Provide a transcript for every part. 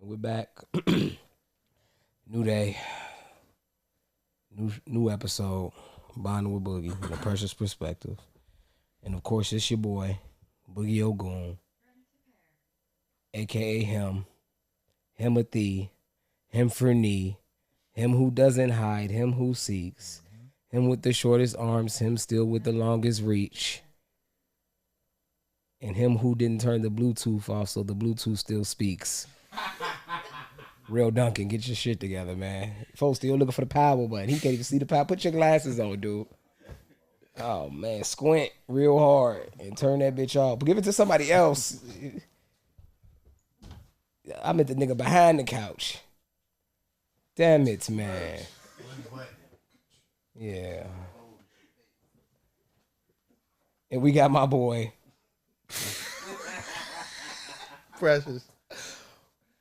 We're back. New day. New episode. Bonding with Boogie in a precious perspective. And of course, it's your boy, Boogie Ogoon, aka him, Himothy, him for knee, him who doesn't hide, him who seeks, him with the shortest arms, him still with the longest reach, and him who didn't turn the Bluetooth off so the Bluetooth still speaks. Real Duncan, get your shit together, man. Folks still looking for the power button. He can't even see the power. Put your glasses on, dude. Oh, man. Squint real hard and turn that bitch off. But give it to somebody else. I meant the nigga behind the couch. Damn it, man. Yeah. And we got my boy.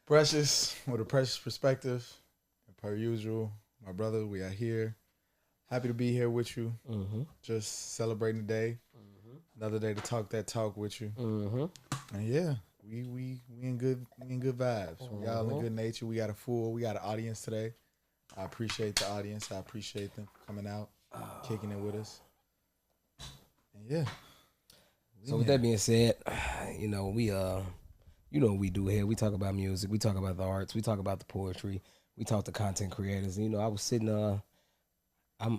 Precious, with a precious perspective. Per usual, my brother, we are here. Happy to be here with you. Mm-hmm. Just celebrating the day. Mm-hmm. Another day to talk that talk with you. Mm-hmm. And yeah, we in good vibes. Mm-hmm. We all in good nature. We got an audience today. I appreciate the audience. I appreciate them coming out, kicking it with us. And yeah. So with that being said, we what we do here. We talk about music. We talk about the arts. We talk about the poetry. We talk to content creators. I was sitting. I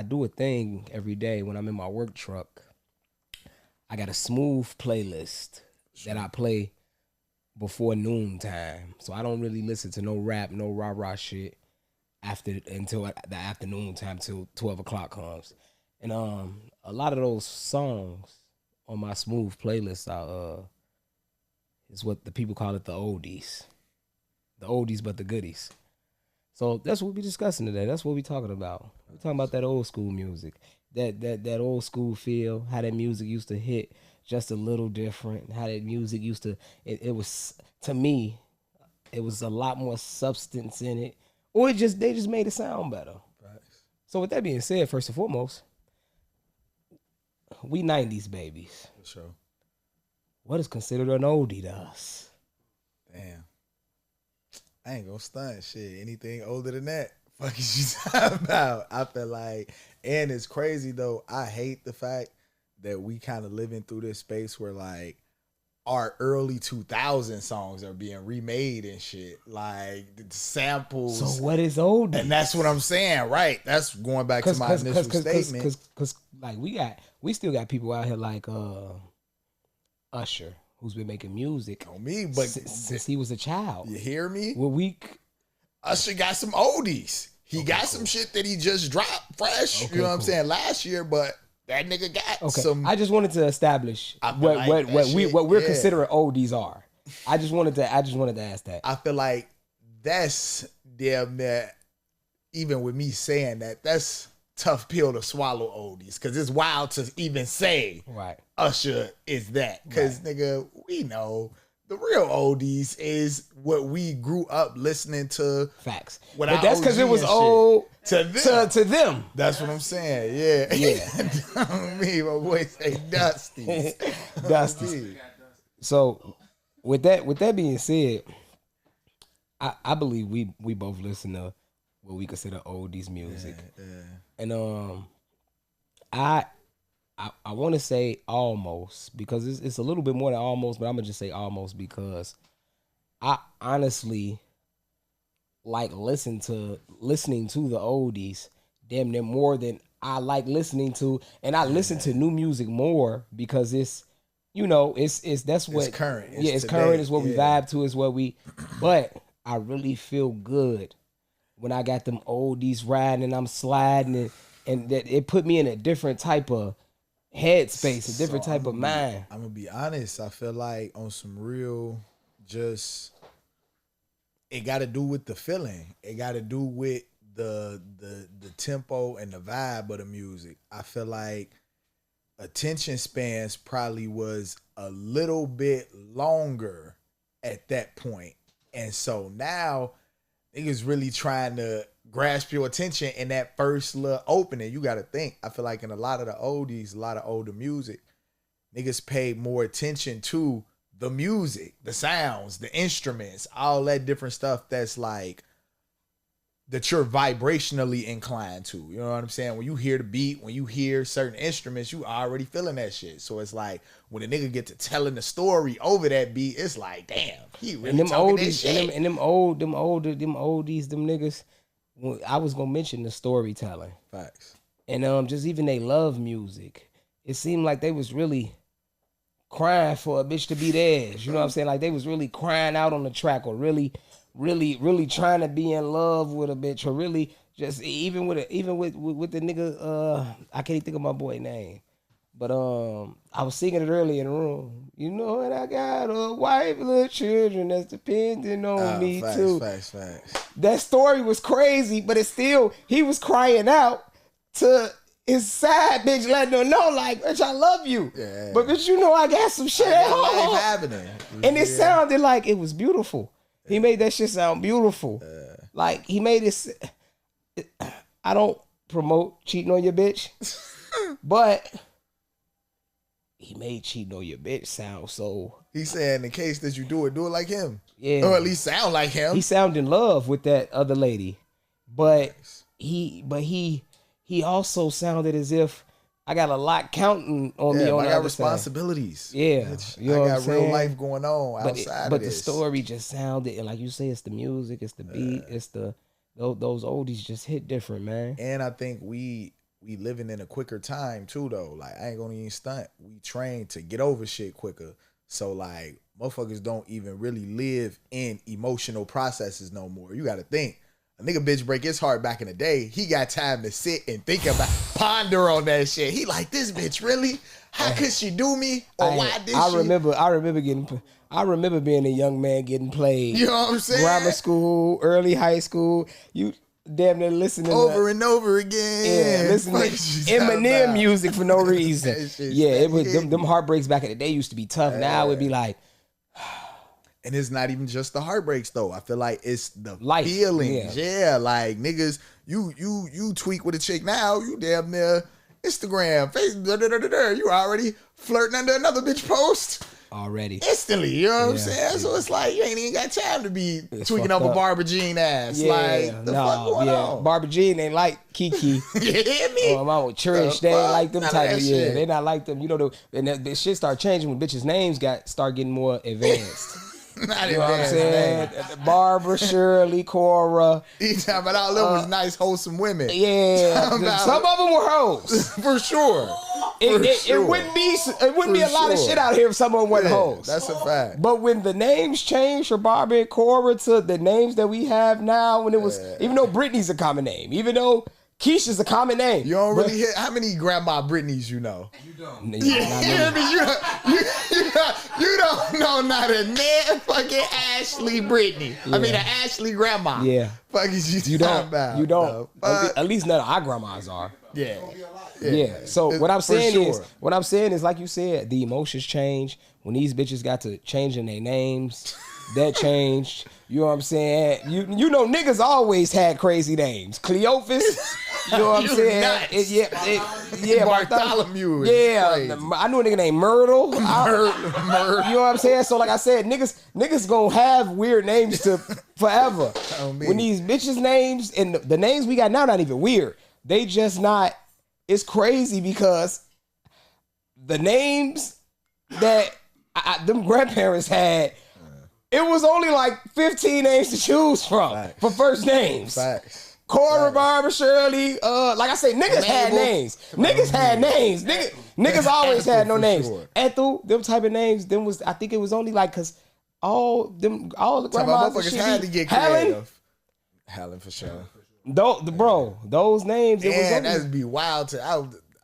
do a thing every day when I'm in my work truck. I got a smooth playlist that I play before noon time. So I don't really listen to no rap, no rah-rah shit until the afternoon time till 12 o'clock comes. And a lot of those songs on my smooth playlist is what the people call it the oldies. The oldies but the goodies. So that's what we're discussing today. That's what we're talking about. We're talking about that old school music. That old school feel, how that music used to hit just a little different, how that music used to, it was, to me, it was a lot more substance in it. Or they just made it sound better. Right. So with that being said, first and foremost, we 90s babies. For sure. What is considered an oldie to us? Damn. I ain't gonna stunt shit. Anything older than that, fuck is you talking about? I feel like, and it's crazy though, I hate the fact that we kind of living through this space where like our early 2000 songs are being remade and shit. Like the samples. So what is oldie? And that's what I'm saying, right? That's going back to my initial statement. Because like we still got people out here like Usher, who's been making music on me, but since he was a child. You hear me? Well, Usher got some oldies. He got some shit that he just dropped fresh. Okay, you know what I'm saying? Last year, but that nigga got some. I just wanted to establish what we're considering oldies are. I just wanted to ask that. I feel like that's damn near, even with me saying that, that's tough pill to swallow oldies, because it's wild to even say right Usher is that, because nigga, we know the real oldies is what we grew up listening to. Facts. But that's because it was old to them. That's what I'm saying. Yeah. Me, my boy say Dusty. Dusty. So with that being said, I believe we both listen to what we consider oldies music. Yeah. And I want to say almost, because it's a little bit more than almost, but I'm gonna just say almost because I honestly like listening to the oldies damn near more than I like listening to, and I listen to new music more because it's that's what it's current. It's current. It's what we vibe to. Is what we. But I really feel good when I got them oldies riding and I'm sliding, and that it put me in a different type of headspace, a different type of mind. I'm gonna be honest. I feel like on some real, just it got to do with the feeling. It got to do with the tempo and the vibe of the music. I feel like attention spans probably was a little bit longer at that point, and so now niggas really trying to grasp your attention in that first little opening. You got to think. I feel like in a lot of the oldies, a lot of older music, niggas paid more attention to the music, the sounds, the instruments, all that different stuff that's like that you're vibrationally inclined to. You know what I'm saying? When you hear the beat, when you hear certain instruments, you already feeling that shit. So it's like when a nigga get to telling the story over that beat, it's like, damn, he really And them talking oldies, that shit. and them oldies, them niggas. I was gonna mention the storytelling. Facts. And just even they love music. It seemed like they was really crying for a bitch to be theirs. You know what I'm saying? Like they was really crying out on the track, or really trying to be in love with a bitch, or really just even with the nigga. I can't think of my boy name, but I was singing it earlier in the room. You know what? I got a wife, little children that's depending on me facts, too. Facts. That story was crazy, but it's still, he was crying out to his side bitch, letting her know, like, bitch, I love you. Yeah. But bitch, you know I got some shit at home. Life happening. And it sounded like it was beautiful. He made that shit sound beautiful. Like, he made it, I don't promote cheating on your bitch, but he made cheating on your bitch sound so. He said, in the case that you do it like him. Yeah. Or at least sound like him. He sounded in love with that other lady. But he also sounded as if I got a lot counting on me on the I got other responsibilities. side. Yeah. You know I got real life going on outside but of this. the story just sounded, and like you say, it's the music, it's the beat, it's those oldies just hit different, man. And I think we living in a quicker time too, though. Like, I ain't gonna even stunt. We trained to get over shit quicker. So like, motherfuckers don't even really live in emotional processes no more. You gotta think. A nigga bitch break his heart back in the day. He got time to sit and think about, ponder on that shit. He like, this bitch really? How could she do me? Or why did she? I remember being a young man getting played. You know what I'm saying? Grammar school, early high school. You damn near listening over and over again. Yeah, listening to Eminem music for no reason. Yeah, it was them heartbreaks back in the day used to be tough. Now it'd be like. And it's not even just the heartbreaks though. I feel like it's the life, feelings. Yeah, like niggas, you tweak with a chick now, you damn near Instagram, Facebook, you already flirting under another bitch post. Already. Instantly, you know what I'm saying? So it's like you ain't even got time to be tweaking up a Barbara Jean ass. Yeah, like, the fuck going on? Barbara Jean ain't like Kiki. You hear me? Mama Trish, they ain't like them type of shit. They not like them. You know, and the shit start changing when bitches' names start getting more advanced. Not you know what I'm saying? Barbara, Shirley, Cora. You talking about all them was nice, wholesome women. Yeah, some of them were hoes for sure. It wouldn't be a lot of shit out here if someone wasn't hoes. That's a fact. But when the names changed from Barbara and Cora to the names that we have now, when it was, even though Britney's a common name, even though Keisha's a common name. You don't really hear how many grandma Britneys you know. You don't. You don't know not a fucking Ashley Britney. Yeah. I mean, an Ashley grandma. Yeah. Fuck is you talking about? You don't. At least none of our grandmas are. Yeah. So what I'm saying is, like you said, the emotions change. When these bitches got to changing their names, that changed. You know what I'm saying? You know niggas always had crazy names. Cleophas. You know what I'm saying? Bartholomew. Yeah. I knew a nigga named Myrtle. Myrtle. You know what I'm saying? So like I said, niggas gonna have weird names to forever. When these bitches' names and the names we got now not even weird. They just not. It's crazy because the names that them grandparents had, it was only like 15 names to choose from for first names. Facts. Cora, Barbara, Shirley, like I say, niggas had names. Niggas had names. Niggas always had no names. Ethel, them type of names, I think it was only like, cause all the grandmas had to get creative. Helen for sure. Those names. And that'd be wild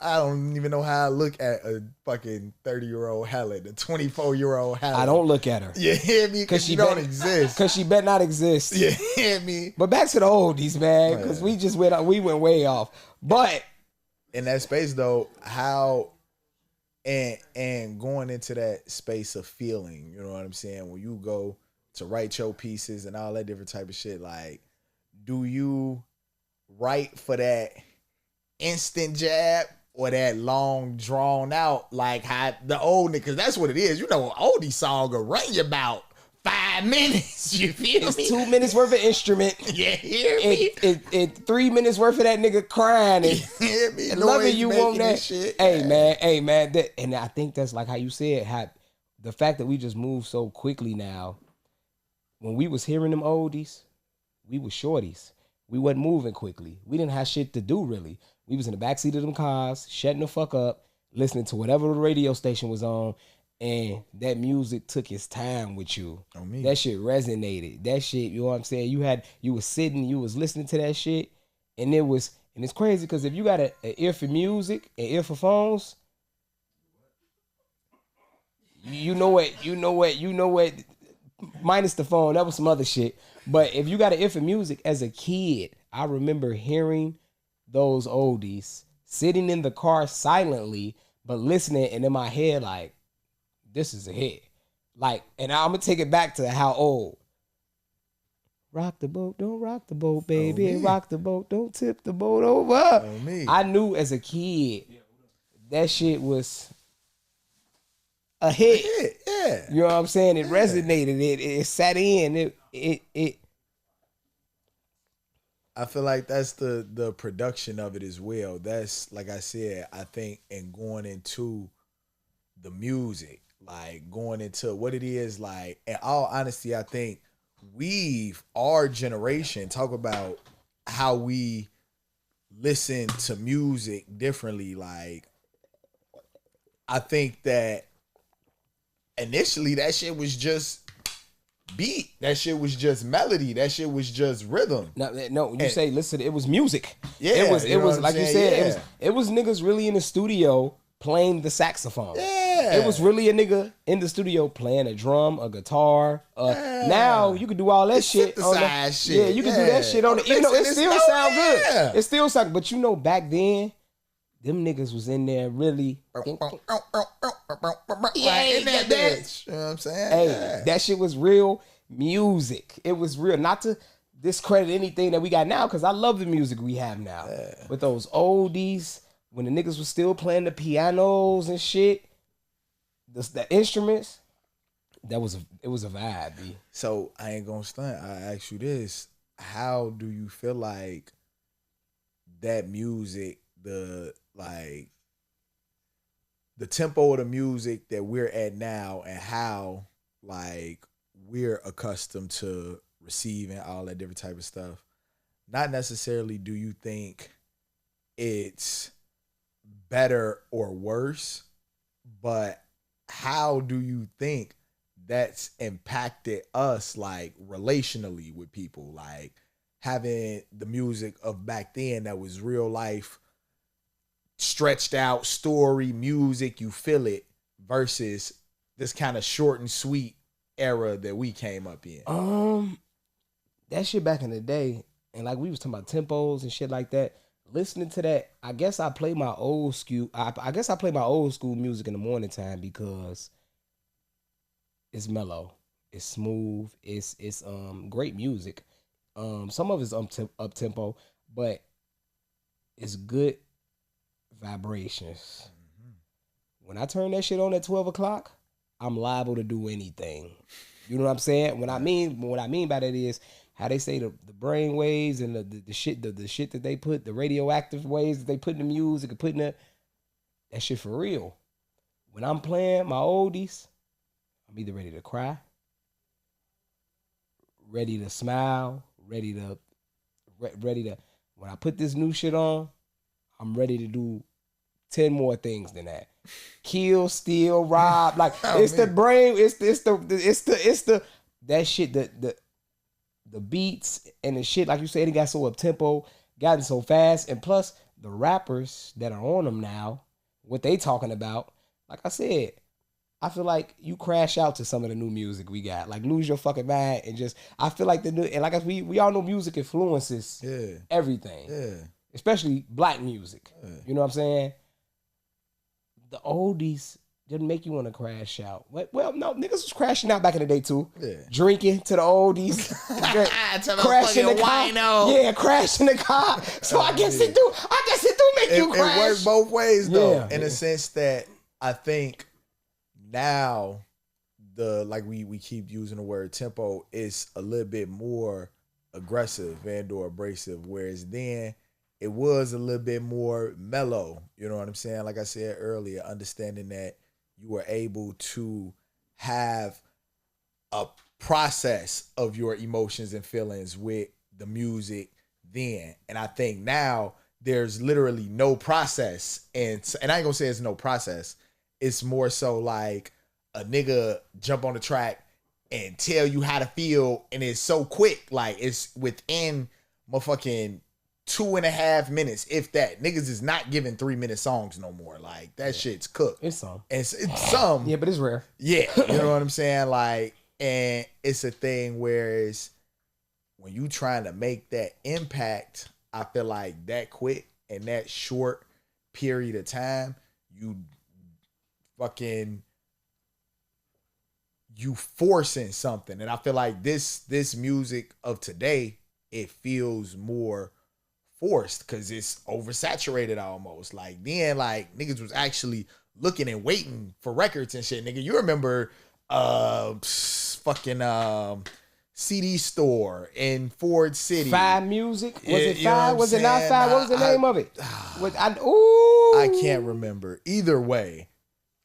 I don't even know how I look at a fucking 30-year-old Helen, a 24-year-old Helen. I don't look at her. You hear me? Because she don't exist. Because she better not exist. You hear me? But back to the oldies, man. Because we went way off. But in that space though, how and going into that space of feeling, you know what I'm saying? When you go to write your pieces and all that different type of shit, like, do you write for that instant jab? or that long drawn out, like how the old niggas, that's what it is. You know, oldie song will run you about 5 minutes. You feel It's me? 2 minutes worth of instrument. You hear me? And 3 minutes worth of that nigga crying and, Hear me? and loving you on that shit. Hey man, and I think that's like how you said, how the fact that we just move so quickly now. When we was hearing them oldies, we was shorties. We wasn't moving quickly. We didn't have shit to do really. We was in the backseat of them cars, shutting the fuck up, listening to whatever the radio station was on, and that music took its time with you. That shit resonated. That shit, you know what I'm saying? You was sitting, you was listening to that shit, and it's crazy because if you got an ear for music, an ear for phones, you know what, minus the phone, that was some other shit. But if you got an ear for music as a kid, I remember hearing those oldies, sitting in the car silently, but listening, and in my head, like, this is a hit. Like, and I'm gonna take it back to how old. Rock the boat, don't rock the boat, baby. Rock the boat, don't tip the boat over. I knew as a kid that shit was a hit. Yeah. You know what I'm saying? It resonated. It sat in. It I feel like that's the production of it as well. That's, like I said, I think, and going into the music, like going into what it is, like, in all honesty, I think our generation, talk about how we listen to music differently. Like, I think that initially that shit was just beat. That shit was just melody. That shit was just rhythm. No, you say, listen, it was music. Yeah, it was like you said, yeah. it was niggas really in the studio playing the saxophone. Yeah. It was really a nigga in the studio playing a drum, a guitar. Now you can do all that it's shit. Shit. Yeah, you can do that shit on it. Even though it still sound good. It still sound, but you know, back then, them niggas was in there really. In that bitch. You know what I'm saying? Hey, that shit was real music. It was real. Not to discredit anything that we got now, because I love the music we have now. With those oldies, when the niggas was still playing the pianos and shit, the instruments, it was a vibe, B. So I ain't gonna stunt. I ask you this: how do you feel like that music, the tempo of the music that we're at now, and how like we're accustomed to receiving all that different type of stuff? Not necessarily do you think it's better or worse, but how do you think that's impacted us, like, relationally with people, like having the music of back then that was real life, stretched out story music, you feel it, versus this kind of short and sweet era that we came up in? That shit back in the day, and like we was talking about tempos and shit like that. Listening to that, I guess I play my old school. I guess I play my old school music in the morning time because it's mellow, it's smooth, it's great music. Some of it's up tempo, but it's good vibrations. When I turn that shit on at 12 o'clock, I'm liable to do anything. You know what I'm saying? What I mean by that is how they say the brain waves and the shit that they put, the radioactive waves that they put in the music and put in that shit for real. When I'm playing my oldies, I'm either ready to cry, ready to smile, ready to when I put this new shit on, I'm ready to do 10 more things than that. Kill, steal, rob. Like, it's the brain, it's the that shit, the beats and the shit, like you said, it got so up tempo, gotten so fast, and plus the rappers that are on them now, what they talking about, like I said, I feel like you crash out to some of the new music we got, like lose your fucking mind, and just, I feel like the new, and like we all know music influences everything, especially black music. You know what I'm saying? The oldies, didn't make you want to crash out. Well, no, niggas was crashing out back in the day too. Yeah. Drinking to the oldies, crashing the car. Yeah, crashing the car. So I guess it do. I guess it do make you crash. It works both ways though, in a sense that I think now like we keep using the word tempo is a little bit more aggressive and or abrasive, whereas then it was a little bit more mellow. You know what I'm saying? Like I said earlier, understanding that you were able to have a process of your emotions and feelings with the music then. And I think now there's literally no process. And I ain't gonna say it's no process. It's more so like a nigga jump on the track and tell you how to feel, and it's so quick. Like, it's within motherfucking 2.5 minutes, if that. Niggas is not giving 3-minute songs no more. Like, that shit's cooked. It's some. It's some. Yeah, but it's rare. Yeah, you know what I'm saying? Like, and it's a thing where it's, when you trying to make that impact, I feel like that quick and that short period of time, you forcing something. And I feel like this music of today, it feels more forced because it's oversaturated almost. Like, then, like, niggas was actually looking and waiting for records and shit. Nigga, you remember CD store in Ford City. Five Music? Was it You know Five? what Was I'm it not saying? Five? What was the name of it? I can't remember. Either way,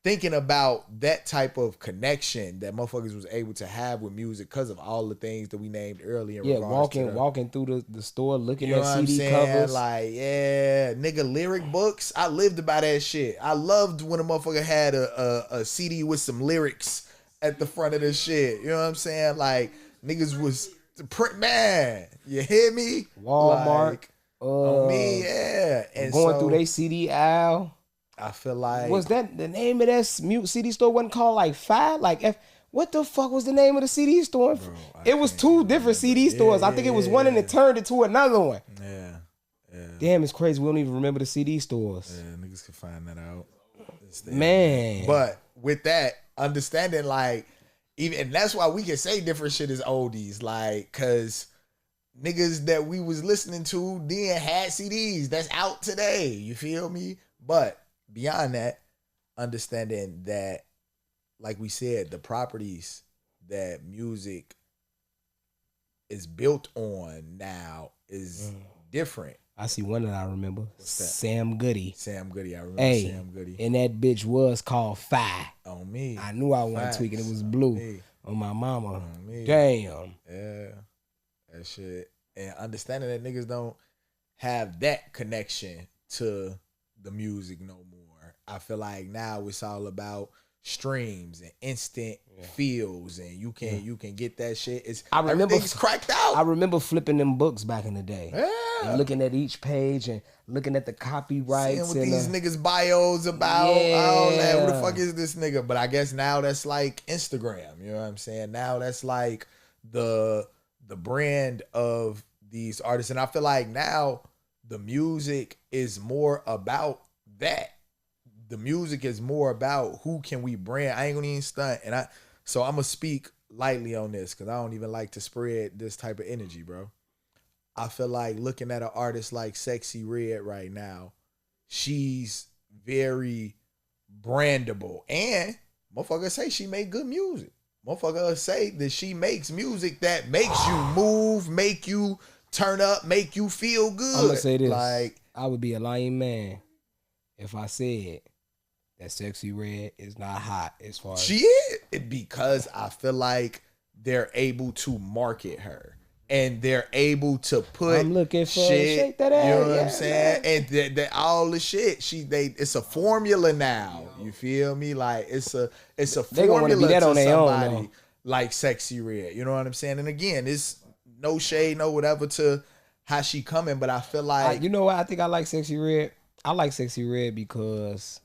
thinking about that type of connection that motherfuckers was able to have with music because of all the things that we named earlier. Yeah, walking through the store looking at CD covers. Like, yeah, nigga, lyric books. I lived by that shit. I loved when a motherfucker had a CD with some lyrics at the front of the shit. You know what I'm saying? Like, niggas was the print, man. You hear me? Walmart. Like, on me, yeah. And going through their CD aisle. I feel like, was that the name of that CD store? Wasn't called like Five? Like what the fuck was the name of the CD store? Bro, it was two different CD stores. I think it was one and it turned into another one. Yeah. Damn, it's crazy. We don't even remember the CD stores. Yeah, niggas can find that out. Man. But with that, understanding, like, even, and that's why we can say different shit is oldies, like, cause niggas that we was listening to then had CDs that's out today. You feel me? But beyond that, understanding that, like we said, the properties that music is built on now is different. I see one that I remember. What's that? Sam Goody. I remember Sam Goody. And that bitch was called Fi. On me. I knew I wasn't tweaking. It was blue. On my mama. On me. Damn. Yeah. That shit. And understanding that niggas don't have that connection to the music no more. I feel like now it's all about streams and instant feels, and you can get that shit. Everything's cracked out. I remember flipping them books back in the day. Yeah. And looking at each page and looking at the copyrights. Seeing what these niggas bios about. Yeah. Oh, man, who the fuck is this nigga? But I guess now that's like Instagram. You know what I'm saying? Now that's like the brand of these artists. And I feel like now the music is more about that. The music is more about who can we brand. I ain't gonna even stunt. So I'm gonna speak lightly on this because I don't even like to spread this type of energy, bro. I feel like looking at an artist like Sexy Red right now, she's very brandable. And motherfuckers say she make good music. Motherfuckers say that she makes music that makes you move, make you turn up, make you feel good. I'm gonna say this. Like, I would be a lying man if I said that Sexy Red is not hot as far as she is, because I feel like they're able to market her and they're able to put I'm looking for shit, shake that ass. you know what I'm saying? Man. And that all the shit it's a formula now. You feel me? Like it's a formula that to on somebody own, like Sexy Red. You know what I'm saying? And again, it's no shade, no whatever to how she coming, but I feel like you know what? I think I like Sexy Red. I like Sexy Red because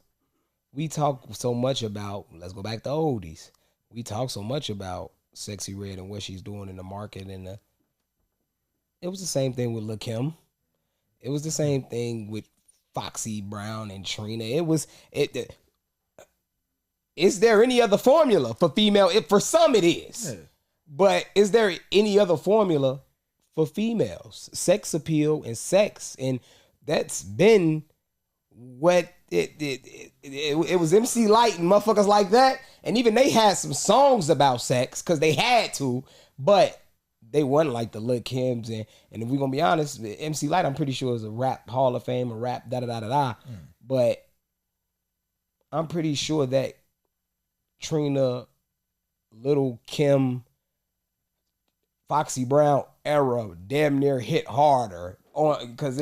we talk so much about, let's go back to Oldies. We talk so much about Sexy Red and what she's doing in the market. And it was the same thing with Lil' Kim. It was the same thing with Foxy Brown and Trina. is there any other formula for female? For some it is. Yeah. But is there any other formula for females? Sex appeal and sex. And that's been what it was MC Lyte and motherfuckers like that. And even they had some songs about sex because they had to, but they wasn't like the Lil' Kims. And if we're going to be honest, MC Lyte, I'm pretty sure is a rap Hall of Fame, a rap da-da-da-da-da. But I'm pretty sure that Trina, Lil' Kim, Foxy Brown era damn near hit harder on because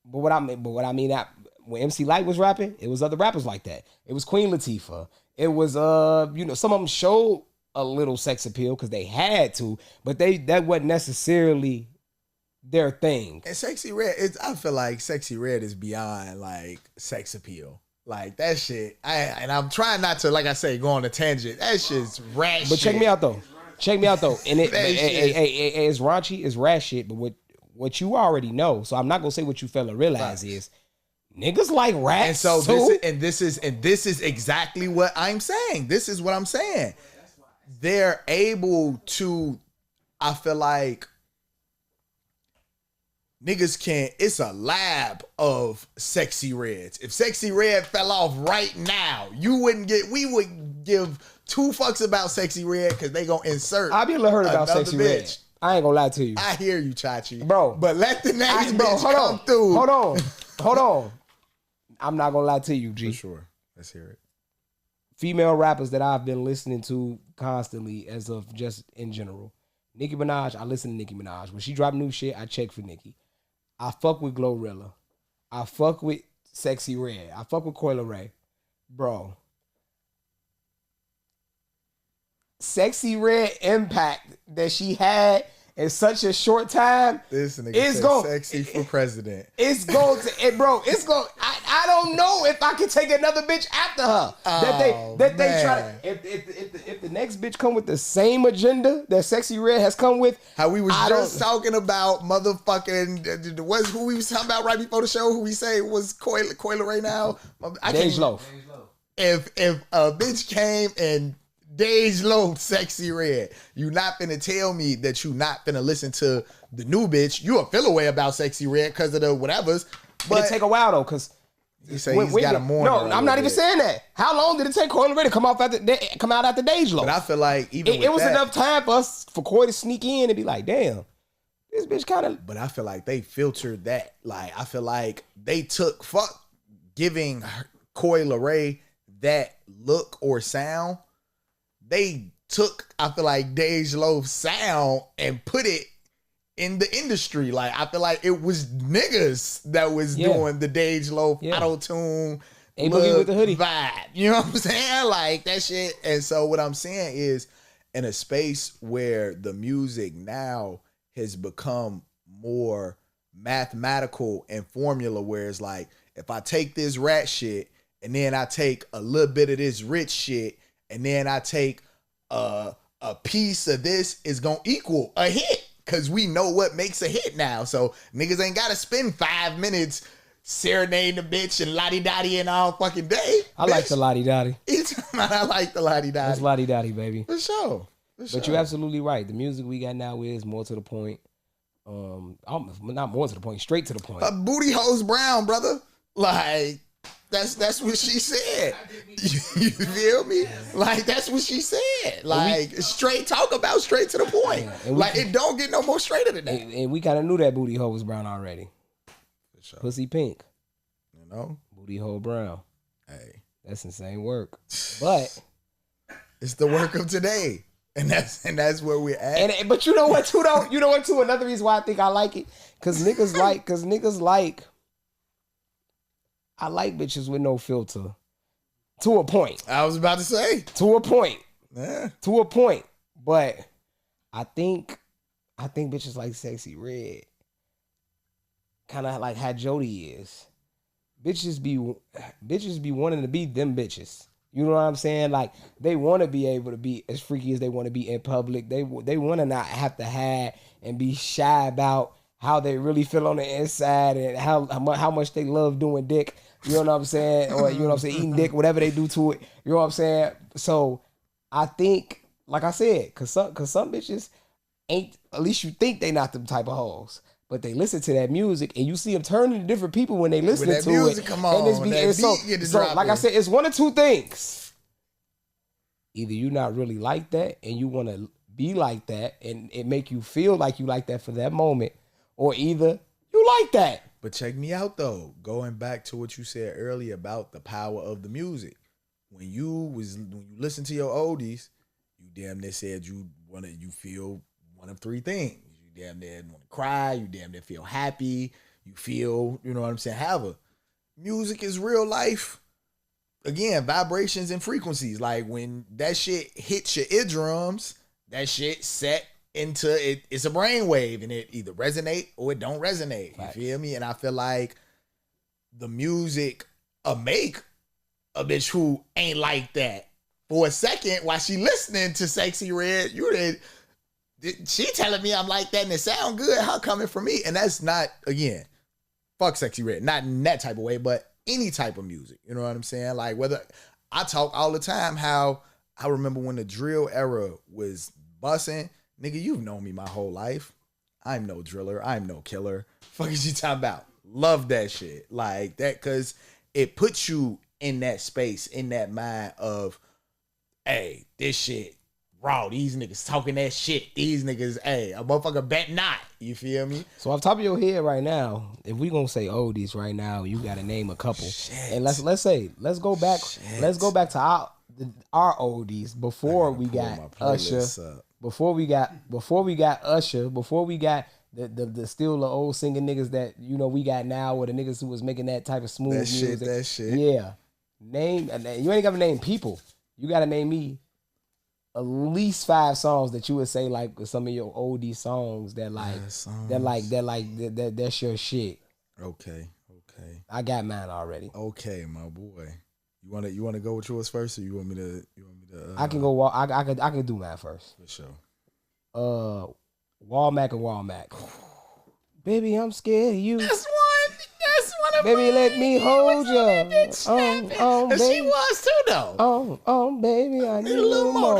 But what I mean that when MC Lyte was rapping, it was other rappers like that. It was Queen Latifah. It was some of them showed a little sex appeal because they had to, but that wasn't necessarily their thing. And Sexy Red, I feel like Sexy Red is beyond like sex appeal. Like that shit, I'm trying not to, like I say, go on a tangent. That shit's rat shit. But check me out though. And it's raunchy, it's rat shit. But what you already know, so I'm not gonna say what you fella realize is niggas like rats. And so too. This is exactly what I'm saying. This is what I'm saying. They're able to, I feel like niggas can, it's a lab of Sexy Reds. If Sexy Red fell off right now, we would give 2 fucks about Sexy Red because they gonna insert. I've been heard about Sexy Red. I ain't gonna lie to you. I hear you, Chachi. Bro. But let the next bitch come through. Hold on. I'm not gonna lie to you, G. For sure. Let's hear it. Female rappers that I've been listening to constantly as of just in general. Nicki Minaj, I listen to Nicki Minaj. When she drop new shit, I check for Nicki. I fuck with Glorilla. I fuck with Sexy Red. I fuck with Coi Leray. Bro. Sexy Red impact that she had in such a short time. This nigga said sexy for president. It's going to, bro, it's going, I don't know if I can take another bitch after her. That they try to, if the next bitch come with the same agenda that Sexy Red has come with. How we was just talking about motherfucking, who we was talking about right before the show, who we say was Coi Leray now? Dej Loaf. If a bitch came and Dej Loaf, Sexy Red, you not finna tell me that you not finna listen to the new bitch. You a feel away about Sexy Red because of the whatevers. But it take a while though, because you say he's got a mourner. No, I'm not even saying that. How long did it take Coi Leray to come out after Dej Loaf? But I feel like it was enough time for Coi to sneak in and be like, damn, this bitch kind of. But I feel like they filtered that. Like I feel like they took giving Coi Leray that look or sound. They took, I feel like, Dej Loaf's sound and put it in the industry. Like, I feel like it was niggas that was doing the Dej Loaf auto-tune Boogie with the hoodie vibe. You know what I'm saying? Like, that shit. And so what I'm saying is, in a space where the music now has become more mathematical and formula, where it's like, if I take this rat shit, and then I take a little bit of this rich shit, and then I take a piece of this, is gonna equal a hit. Cause we know what makes a hit now. So niggas ain't gotta spend 5 minutes serenading the bitch and lottie-dottie and all fucking day. I like the lottie-dottie. I like the lottie-dottie. It's lottie-dottie, baby. For sure. But you're absolutely right. The music we got now is more to the point. Not more to the point, straight to the point. A booty hose brown, brother. Like, That's what she said. You feel me? Like, that's what she said. Like, straight talk about straight to the point. Yeah, like, it don't get no more straighter than that. And we kind of knew that booty hole was brown already. For sure. Pussy pink. You know? Booty hole brown. Hey. That's insane work. But it's the work of today. And that's where we're at. But you know what, too, though? You know what, too? Another reason why I think I like it? Because niggas like I like bitches with no filter. To a point. I was about to say. To a point. Yeah. To a point. But I think bitches like Sexy Red. Kind of like how Jody is. Bitches be wanting to be them bitches. You know what I'm saying? Like, they want to be able to be as freaky as they want to be in public. They want to not have to hide and be shy about how they really feel on the inside and how much they love doing dick. You know what I'm saying? Or you know what I'm saying, eating dick, whatever they do to it. You know what I'm saying? So I think, like I said, cause some bitches ain't, at least you think they not them type of hoes. But they listen to that music and you see them turn into different people when they listen to music, it. come on, and it's so like I said, it's one of two things. Either you not really like that and you want to be like that and it make you feel like you like that for that moment, or either you like that. But check me out though. Going back to what you said earlier about the power of the music. When you listen to your oldies, you damn near said you feel one of three things. You damn near want to cry, you damn near feel happy, you feel, you know what I'm saying, however. Music is real life. Again, vibrations and frequencies. Like when that shit hits your eardrums, that shit set into it. It's a brainwave, and it either resonate or it don't resonate. You feel me? And I feel like the music make a bitch who ain't like that for a second while she listening to Sexy Red. She telling me I'm like that and it sound good. How coming from me? And that's not, again, fuck Sexy Red. Not in that type of way, but any type of music. You know what I'm saying? Like whether I talk all the time how I remember when the drill era was bussing. Nigga, you've known me my whole life. I'm no driller. I'm no killer. Fuck is you talking about? Love that shit. Like that, because it puts you in that space, in that mind of, hey, this shit raw. These niggas talking that shit. These niggas, hey, a motherfucker bet not. You feel me? So off the top of your head right now, if we gonna say oldies right now, you gotta name a couple. Shit. And let's go back. Shit. Let's go back to our oldies before we got Usher. Before we got Usher, before we got the still the old singing niggas that you know we got now, or the niggas who was making that type of smooth music. That shit. Yeah. Name, you ain't gotta name people. You gotta name me at least 5 songs that you would say like some of your oldie songs that that's your shit. Okay. I got mine already. Okay, my boy. You wanna go with yours first, or you want me to? I can go. I can do mine first. For sure. Walmack and Walmack. Baby, I'm scared of you. That's one of baby, mine. Let me hold you. And she was too though. Baby, I need a little more.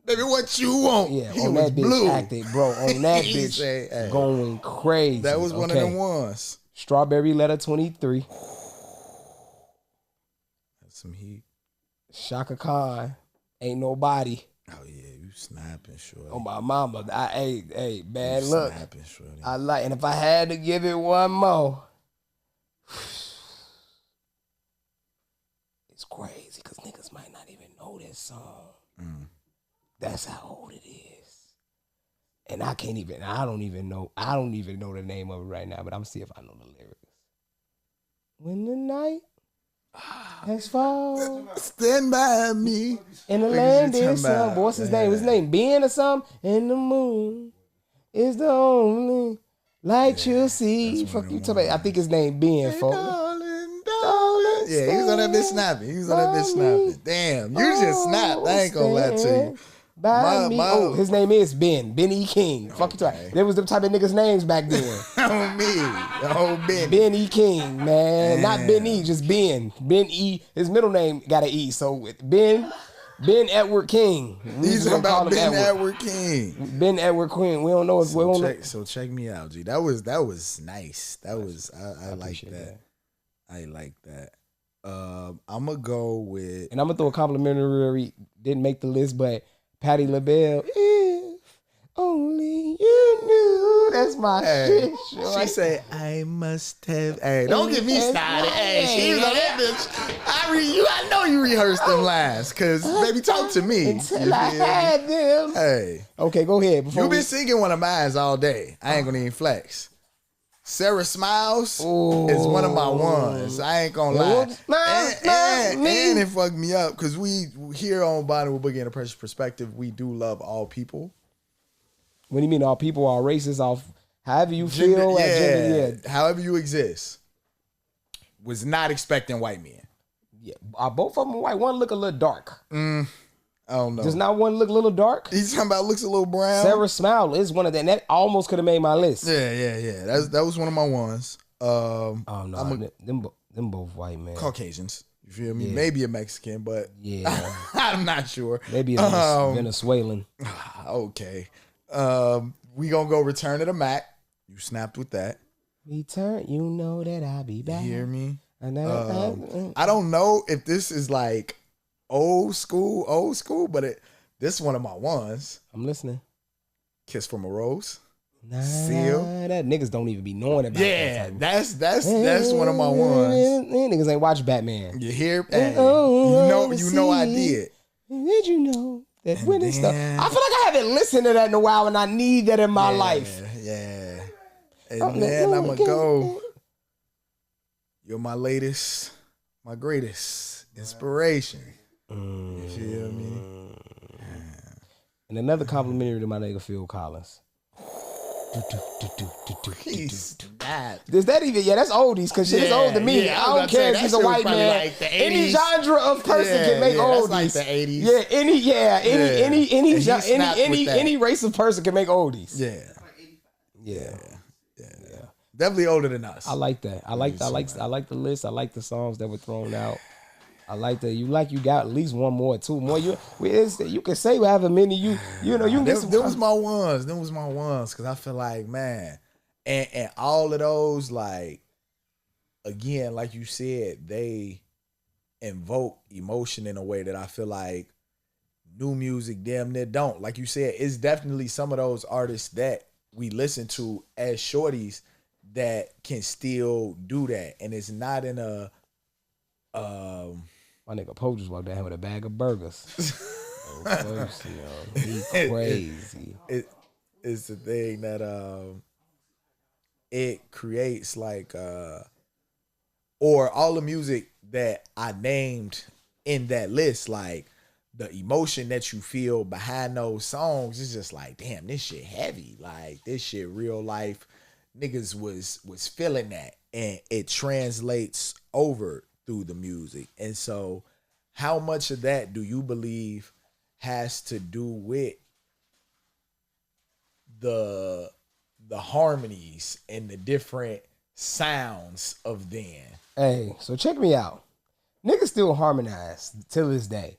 Baby, what you want? Yeah, he on was that bitch blue. acting, bro. On that bitch say, hey, going crazy. That was one of them ones. Strawberry Letter 23. That's some heat. Shaka Khan. Ain't nobody. Oh yeah, you snapping, shorty. Oh my mama. Hey, bad luck. Snapping, shorty. I like, and if I had to give it one more, it's crazy because niggas might not even know this song. That's how old it is. And I don't even know the name of it right now, but I'm see if I know the lyrics. When the night has fallen, stand by me. In the land is some, what's his name? His name Ben or something? And the moon is the only light you'll see. Fuck you talking about. I think his name Ben, hey, folks. Darling. Yeah, he was on that bitch snapping. Damn, you just snapped. I ain't gonna lie to you. His name is Ben. Ben E. King. Fuck you talking. There was the type of niggas' names back then. Ben. Ben E. King, man. Damn. Not Ben E, just Ben. Ben E. His middle name got an E. So Ben Edward King. These are about Ben Edward King. Ben Edward King. We don't know if we don't know. So check me out, G. That was nice. That was I like that. I like that. I'm gonna go with, and I'm gonna throw a complimentary. Didn't make the list, but Patti LaBelle. If only you knew. That's my shit. She say, I must have. Hey, don't get me started. Hey, she was on that bitch. I know you rehearsed them lines, cause baby, talk to me. Until I had them. Hey, okay, go ahead. You been singing one of mine all day. I ain't gonna even flex. Sarah Smiles is one of my ones. I ain't gonna lie. And it fucked me up because we here on Body with Boogie and Precious Perspective, we do love all people. What do you mean all people, all races, all however you feel? Gender, however you exist. Was not expecting white men. Yeah, both of them white. One look a little dark. I I don't know. Does not one look a little dark? He's talking about looks a little brown. Sarah Smile is one of them. That almost could have made my list. Yeah. That was one of my ones. Oh no, them both white men. Caucasians. You feel me? Yeah. Maybe a Mexican, but yeah, I'm not sure. maybe a Venezuelan. Okay. We gonna go Return of the Mac. You snapped with that. Return, you know that I'll be back. You hear me? I I don't know if this is like old school, but this one of my ones. I'm listening. Kiss from a Rose. Nah, Seal. that niggas don't even be knowing about Yeah, that. that's one of my ones. Niggas ain't watch Batman. You hear? Hey, you know I did. Did you know that And when it's stuff? then- I feel like I haven't listened to that in a while, and I need that in my life. Yeah. And then I'm gonna go. You're my latest, my greatest inspiration. You feel me? And another complimentary to my nigga Phil Collins. He's bad. Is that even? Yeah, that's oldies because shit is old to me. Yeah, I don't care if he's a white man. Like the any 80s. genre of person can make oldies. That's like the 80s. Any race of person can make oldies. Yeah. Definitely older than us. I like that. I like the list. I like the songs that were thrown out. I like that. You got at least one more, two more. You can say however many you know. You can get some. Them was my ones. Because I feel like, man, and all of those, like, again, like you said, they invoke emotion in a way that I feel like new music damn near don't. Like you said, it's definitely some of those artists that we listen to as shorties that can still do that, and it's not in a my nigga Poe just walked down here with a bag of burgers. He crazy. It's the thing that it creates like or all the music that I named in that list, like the emotion that you feel behind those songs is just like, damn, this shit heavy. Like this shit real life niggas was feeling that, and it translates over through the music. And so how much of that do you believe has to do with the harmonies and the different sounds of then? Hey, so check me out. Niggas still harmonize till this day.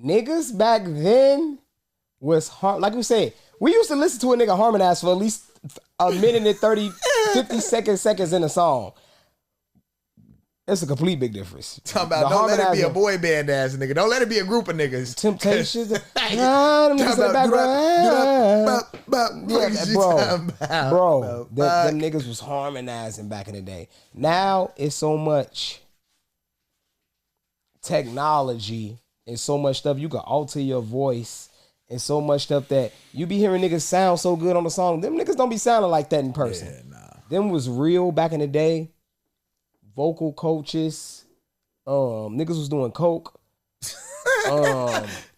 Niggas back then was like we said, we used to listen to a nigga harmonize for at least a minute and 50 seconds in a song. It's a complete big difference. Talking about don't let it be a boy band ass nigga. Don't let it be a group of niggas. Temptations. Bro, them niggas was harmonizing back in the day. Now it's so much technology and so much stuff. You can alter your voice and so much stuff that you be hearing niggas sound so good on the song. Them niggas don't be sounding like that in person. Yeah, nah. Them was real back in the day. Vocal coaches. Niggas was doing coke.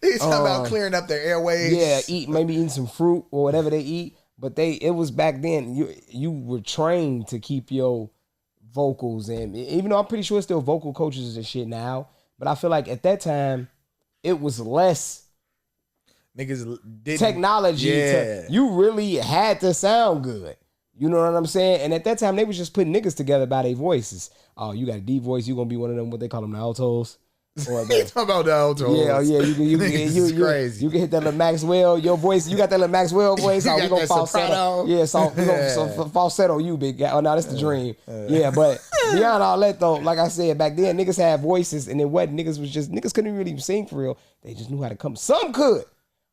He's talking about clearing up their airways. Yeah, eating some fruit or whatever they eat. But it was back then. You were trained to keep your vocals, and even though I'm pretty sure it's still vocal coaches and shit now, but I feel like at that time it was less niggas didn't, technology. Yeah. You really had to sound good. You know what I'm saying? And at that time, they was just putting niggas together by their voices. Oh, you got a deep voice. You gonna be one of them, what they call them, the altos. Or talking about the altos. Yeah, you can hit that little Maxwell. Your voice, you got that little Maxwell voice. You we got gonna that falsetto. soprano. Yeah, so we gonna falsetto you, big guy. Oh no, that's the dream. Yeah, but beyond all that though, like I said, back then niggas had voices, and it wasn't niggas couldn't really sing for real. They just knew how to come. Some could,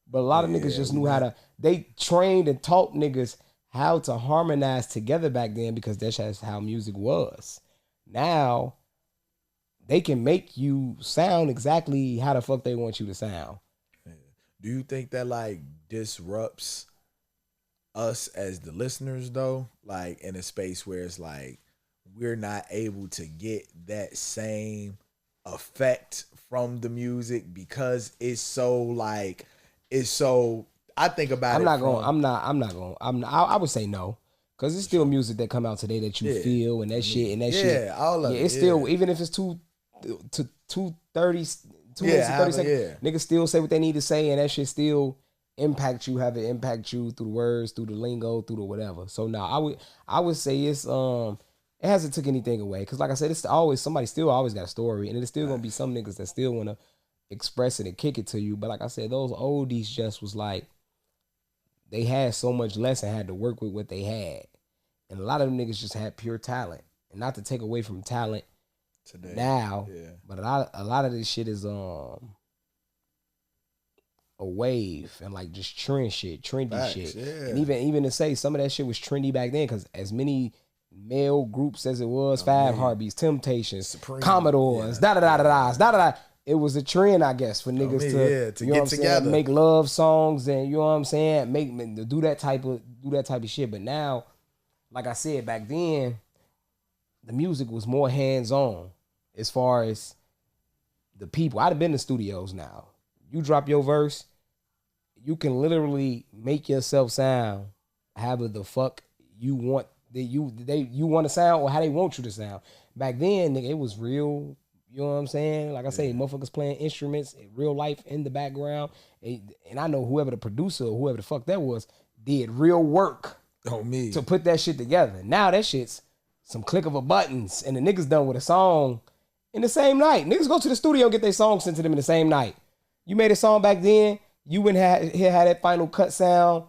but a lot of niggas just knew how to. They trained and taught niggas how to harmonize together back then because that's just how music was. Now, they can make you sound exactly how the fuck they want you to sound. Do you think that like disrupts us as the listeners though? Like in a space where it's like we're not able to get that same effect from the music because it's so I think about I would say no. Cause it's still music that come out today that you feel and that shit and that shit. Yeah, all of it. It's still, even if it's 2:30 2 minutes and 30 seconds. Yeah. Niggas still say what they need to say, and that shit still impact you, have it impact you through the words, through the lingo, through the whatever. So now I would say it's it hasn't took anything away. Cause like I said, it's always somebody still always got a story, and it's still gonna be some niggas that still wanna express it and kick it to you. But like I said, those oldies just was like they had so much less and had to work with what they had. And a lot of them niggas just had pure talent. And not to take away from talent today now, but a lot of this shit is a wave and like just trendy shit. Yeah. And even to say some of that shit was trendy back then, because as many male groups as it was, Five Heartbeats, Temptations, Supreme, Commodores, da-da-da-da-da, it was a trend, I guess, for niggas to get together, make love songs, and you know what I'm saying, do that type of shit. But now, like I said, back then, the music was more hands-on as far as the people. I'd have been in studios now. You drop your verse, you can literally make yourself sound however the fuck you want you want to sound, or how they want you to sound. Back then, nigga, it was real. You know what I'm saying? Like I say, motherfuckers playing instruments, real life in the background. And I know whoever the producer or whoever the fuck that was did real work on me to put that shit together. Now that shit's some click of a buttons and the niggas done with a song in the same night. Niggas go to the studio and get their song sent to them in the same night. You made a song back then, you wouldn't have that final cut sound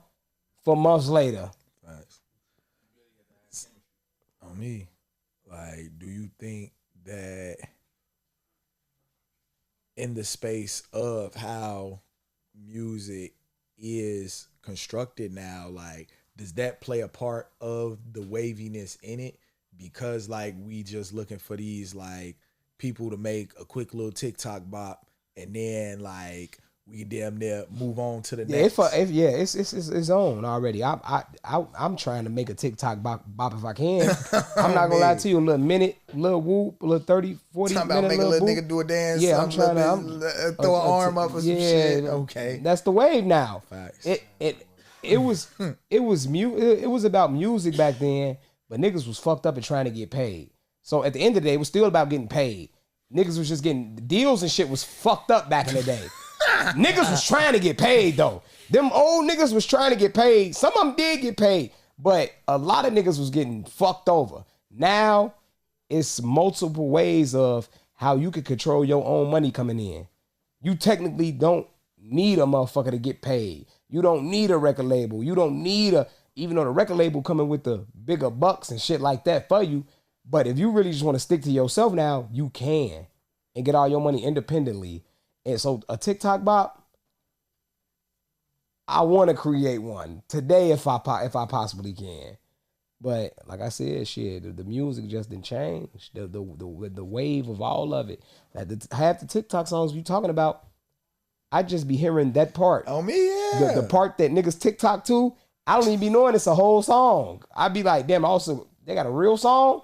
for months later. Right. On me, like, do you think that in the space of how music is constructed now, like, does that play a part of the waviness in it? Because like we just looking for these like people to make a quick little TikTok bop, and then like we damn near move on to the next. It's on already. I'm trying to make a TikTok bop if I can. I'm not gonna lie to you. A little minute, a little whoop, a little 30, 40 talking minute, about making a little nigga do a dance. Yeah, I'm trying to throw an arm up or some shit. Okay, that's the wave now. Facts. It was about music back then, but niggas was fucked up and trying to get paid. So at the end of the day, it was still about getting paid. Niggas was just getting deals and shit was fucked up back in the day. Niggas was trying to get paid though. Them old niggas was trying to get paid. Some of them did get paid, but a lot of niggas was getting fucked over. Now it's multiple ways of how you can control your own money coming in. You technically don't need a motherfucker to get paid. You don't need a record label. You don't need even though the record label coming with the bigger bucks and shit like that for you. But if you really just want to stick to yourself now, you can and get all your money independently. And so a TikTok bop, I want to create one today if I possibly can. But like I said, shit, the music just didn't change. The wave of all of it. Half the TikTok songs you talking about, I just be hearing that part. On me, yeah. The part that niggas TikTok to, I don't even be knowing it's a whole song. I be like, damn, also, they got a real song?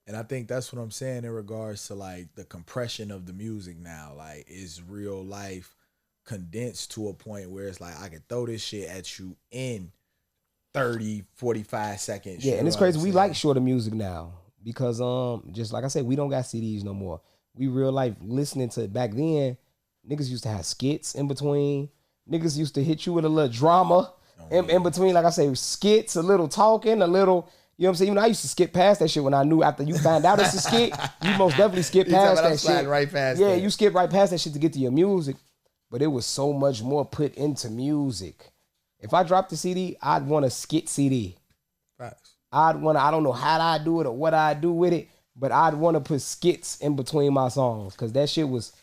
And I think that's what I'm saying in regards to like the compression of the music now. Like, is real life condensed to a point where it's like, I can throw this shit at you in 30, 45 seconds. Yeah, and it's crazy. We like shorter music now because just like I said, we don't got CDs no more. We real life listening to back then. Niggas used to have skits in between. Niggas used to hit you with a little drama in between. Like I say, skits, a little talking, a little, you know what I'm saying? Even I used to skip past that shit when I knew after you found out it's a skit, you most definitely skip past that shit. Right past that. You skip right past that shit to get to your music. But it was so much more put into music. If I dropped the CD, I'd want a skit CD. Facts. I don't know how I do it or what I do with it, but I'd want to put skits in between my songs because that shit was,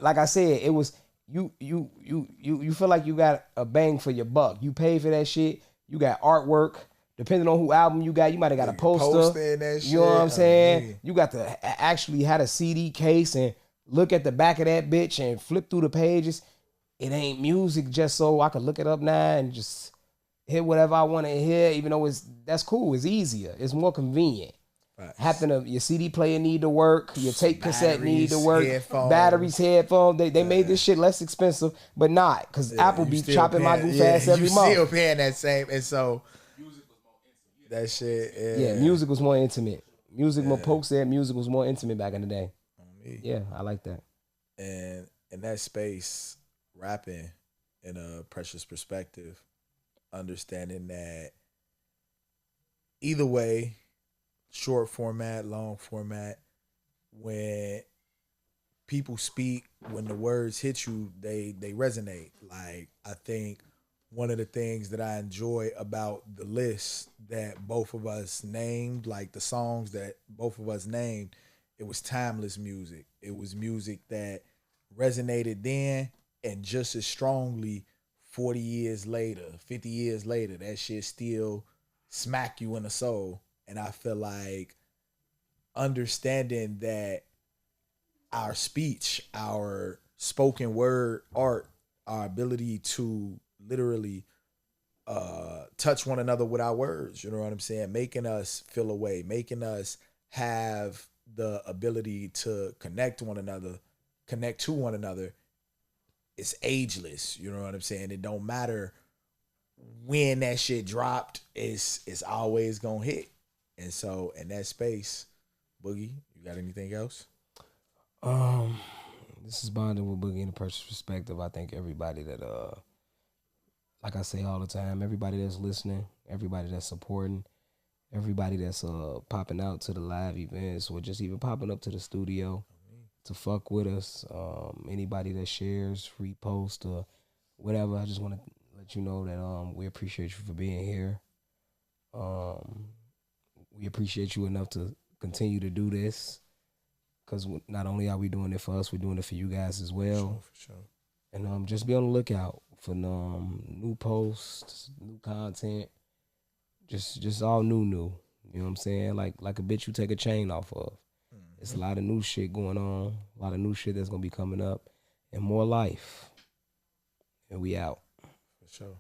like I said, it was you feel like you got a bang for your buck. You pay for that shit. You got artwork. Depending on who album you got, you might have got a poster. In that shit. You know what I'm saying? You got to actually had a CD case and look at the back of that bitch and flip through the pages. It ain't music just so I could look it up now and just hit whatever I want to hear, even though that's cool. It's easier. It's more convenient. Right. Your CD player need to work. Your tape cassette need to work. Batteries, headphones. They made this shit less expensive, but not because Apple be chopping my goof ass every month. You still paying that same, and so that shit. Yeah, music was more intimate. Music, more Poke said, music was more intimate back in the day. Yeah, I like that. And in that space, rapping in a Precious perspective, understanding that either way, short format, long format, when people speak, when the words hit you, they resonate. Like I think one of the things that I enjoy about the list that both of us named, like the songs that both of us named, it was timeless music. It was music that resonated then and just as strongly 40 years later, 50 years later, that shit still smack you in the soul. And I feel like understanding that our speech, our spoken word art, our ability to literally touch one another with our words, you know what I'm saying? Making us feel a way, making us have the ability to connect to one another. It's ageless, you know what I'm saying? It don't matter when that shit dropped, it's always gonna hit. And so in that space, Boogie, you got anything else? Um, this is bonding with Boogie and Precious perspective. I think everybody that like I say all the time, everybody that's listening, everybody that's supporting, everybody that's popping out to the live events or just even popping up to the studio to fuck with us. Anybody that shares, repost, or whatever. I just want to let you know that we appreciate you for being here. Um, we appreciate you enough to continue to do this because not only are we doing it for us, we're doing it for you guys as well. For sure. And just be on the lookout for new posts, new content, just all new. You know what I'm saying? Like a bitch you take a chain off of. It's a lot of new shit going on, a lot of new shit that's gonna be coming up, and more life. And we out. For sure.